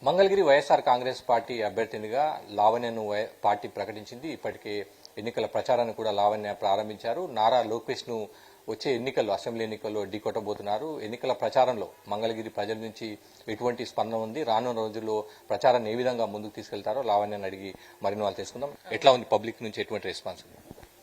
Mangalagiri YSR Congress party అభ్యర్థినిగా లావణ్యను party ప్రకటించింది. ఇప్పటికే ఎన్నికల ప్రచారాన్ని కూడా లావణ్య ప్రారంభించారు. నారా లోకేష్ ను వచ్చే ఎన్నికల్లో అసెంబ్లీ ఎన్నికల్లో ఢీకొట్టబోతున్నారు. ఎన్నికల ప్రచారంలో మంగళగిరి ప్రజల నుంచి ఎటువంటి స్పందన ఉంది, రానున్న రోజుల్లో ప్రచారాన్ని ఏ విధంగా ముందుకు తీసుకెళ్తారో లావణ్యను అడిగి మరిన్ని వాళ్ళు తెలుసుకుందాం. ఎట్లా ఉంది పబ్లిక్ నుంచి ఎటువంటి రెస్పాన్స్?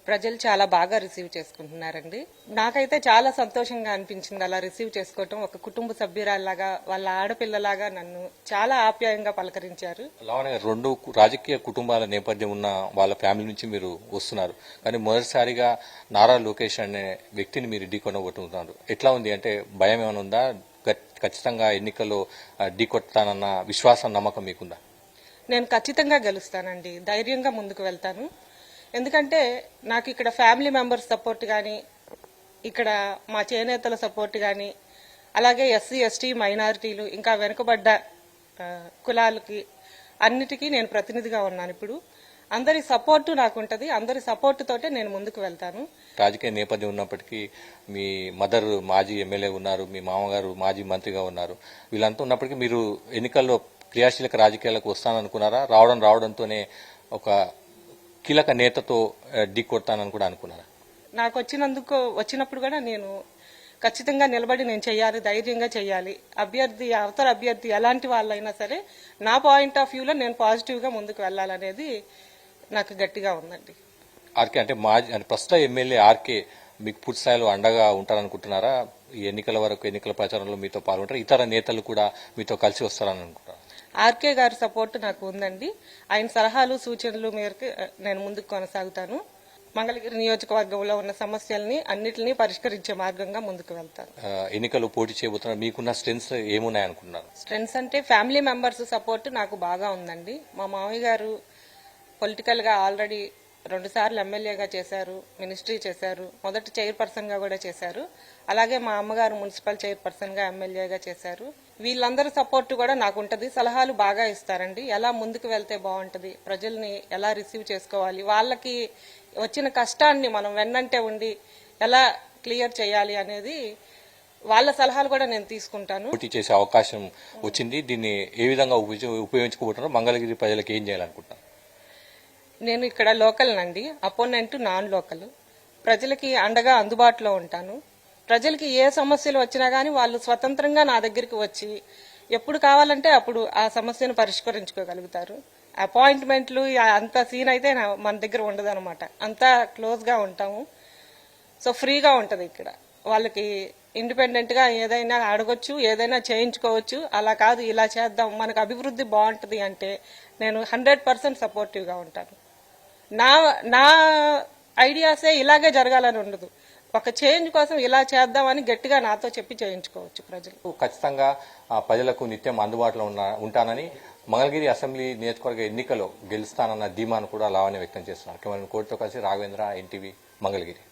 ప్రజలు చాలా బాగా రిసీవ్ చేసుకుంటున్నారండి. నాకైతే చాలా సంతోషంగా అనిపించింది అలా రిసీవ్ చేసుకోవటం. ఒక కుటుంబ సభ్యురాల్లాగా, వాళ్ళ ఆడపిల్లలాగా నన్ను చాలా ఆప్యాయంగా పలకరించారు. లావణ్య, రెండు రాజకీయ కుటుంబాల నేపథ్యం ఉన్న వాళ్ళ ఫ్యామిలీ నుంచి మీరు వస్తున్నారు, కానీ మొదటిసారిగా నారా లోకేష్ అనే వ్యక్తిని మీరు ఢీకొనబోతున్నారు. ఎట్లా ఉంది? అంటే భయం ఏమైనా ఉందా? ఖచ్చితంగా ఎన్నికల్లో ఢీకొట్టానన్న విశ్వాసం, నమ్మకం మీకుందా? నేను ఖచ్చితంగా గెలుస్తానండి. ధైర్యంగా ముందుకు వెళ్తాను. ఎందుకంటే నాకు ఇక్కడ ఫ్యామిలీ మెంబర్స్ సపోర్ట్ కానీ, ఇక్కడ మా చేనేతల సపోర్ట్ కానీ, అలాగే ఎస్సీ ఎస్టీ మైనారిటీలు ఇంకా వెనుకబడ్డ కులాలకి అన్నిటికీ నేను ప్రతినిధిగా ఉన్నాను. ఇప్పుడు అందరి సపోర్టు నాకు ఉంటుంది. అందరి సపోర్టు తోటే నేను ముందుకు వెళ్తాను. రాజకీయ నేపథ్యం ఉన్నప్పటికీ మీ మదర్ మాజీ ఎమ్మెల్యే ఉన్నారు, మీ మామగారు మాజీ మంత్రిగా ఉన్నారు. వీళ్ళంతా ఉన్నప్పటికీ మీరు ఎన్నికల్లో క్రియాశీలక రాజకీయాలకు వస్తాననుకున్నారా? రావడంతోనే ఒక కీలక నేతతో ఢీకొడతానని కూడా అనుకున్నారా? నాకు వచ్చినప్పుడు కూడా నేను ఖచ్చితంగా నిలబడి నేను చేయాలి, ధైర్యంగా చేయాలి. అవతల అభ్యర్థి ఎలాంటి వాళ్ళైనా సరే నా పాయింట్ ఆఫ్ వ్యూలో నేను పాజిటివ్ గా ముందుకు వెళ్లాలనేది నాకు గట్టిగా ఉందండి. ఆర్కే అంటే ప్రస్తుత ఎమ్మెల్యే ఆర్కే మీకు పూర్తి స్థాయిలో అండగా ఉంటారనుకుంటున్నారా? ఈ ఎన్నికల వరకు, ఎన్నికల ప్రచారంలో మీతో పాల్గొంటారు, ఇతర నేతలు కూడా మీతో కలిసి వస్తారని అనుకుంటున్నారు? ఆర్కే గారి సపోర్ట్ నాకు ఉందండి. ఆయన సలహాలు సూచనలు మేరకు నేను ముందుకు కొనసాగుతాను. మంగళగిరి నియోజకవర్గంలో ఉన్న సమస్యల్ని అన్నిటినీ పరిష్కరించే మార్గంగా ముందుకు వెళ్తాను. ఎన్నికల్లో పోటీ చేయబోతున్నారు, మీకున్న స్ట్రెంగ్స్ ఏమున్నాయి అనుకుంటున్నారు? స్ట్రెంగ్స్ అంటే ఫ్యామిలీ మెంబర్స్ సపోర్ట్ నాకు బాగా ఉందండి. మా మామయ్య గారు పొలిటికల్ గా ఆల్రెడీ 2 సార్లు ఎమ్మెల్యేగా చేశారు, మినిస్ట్రీ చేశారు, మొదటి చైర్పర్సన్ గా కూడా చేశారు. అలాగే మా అమ్మగారు మున్సిపల్ చైర్పర్సన్ గా ఎమ్మెల్యేగా చేశారు. వీళ్ళందరి సపోర్ట్ కూడా నాకు ఉంటది. సలహాలు బాగా ఇస్తారండి. ఎలా ముందుకు వెళ్తే బాగుంటది, ప్రజల్ని ఎలా రిసీవ్ చేసుకోవాలి, వాళ్ళకి వచ్చిన కష్టాన్ని మనం వెన్నంటే ఉండి ఎలా క్లియర్ చేయాలి అనేది వాళ్ళ సలహాలు కూడా నేను తీసుకుంటాను. పోటీ చేసే అవకాశం వచ్చింది, దీన్ని ఏ విధంగా ఉపయోగించుకోబోతున్నారు? మంగళగిరి ప్రజలకు ఏం చేయాలనుకుంటున్నారు? నేను ఇక్కడ లోకల్ నండి, అపోనెంట్ నాన్ లోకల్. ప్రజలకి అండగా అందుబాటులో ఉంటాను. ప్రజలకి ఏ సమస్యలు వచ్చినా గానీ వాళ్ళు స్వతంత్రంగా నా దగ్గరికి వచ్చి ఎప్పుడు కావాలంటే అప్పుడు ఆ సమస్యను పరిష్కరించుకోగలుగుతారు. అపాయింట్మెంట్లు అంత సీన్ అయితే మన దగ్గర ఉండదు అనమాట. అంతా క్లోజ్ గా ఉంటాము. సో ఫ్రీగా ఉంటది ఇక్కడ. వాళ్ళకి ఇండిపెండెంట్ గా ఏదైనా అడగొచ్చు, ఏదైనా చేయించుకోవచ్చు. అలా కాదు, ఇలా చేద్దాం, మనకు అభివృద్ధి బాగుంటది అంటే నేను 100% సపోర్టివ్ గా ఉంటాను. నా ఐడియాసే ఇలాగే జరగాలని ఉండదు. ఒక చేంజ్ కోసం ఇలా చేద్దామని గట్టిగా నాతో చెప్పి చేయించుకోవచ్చు ప్రజలు. ఖచ్చితంగా ప్రజలకు నిత్యం అందుబాటులో ఉంటానని, మంగళగిరి అసెంబ్లీ నియోజకవర్గ ఎన్నికలో గెలుస్తానన్న ధీమాను కూడా లావణ్య వ్యక్తం చేస్తున్నారు. కోటితో కలిసి రాఘవేంద్ర, ఎన్టీవీ, మంగళగిరి.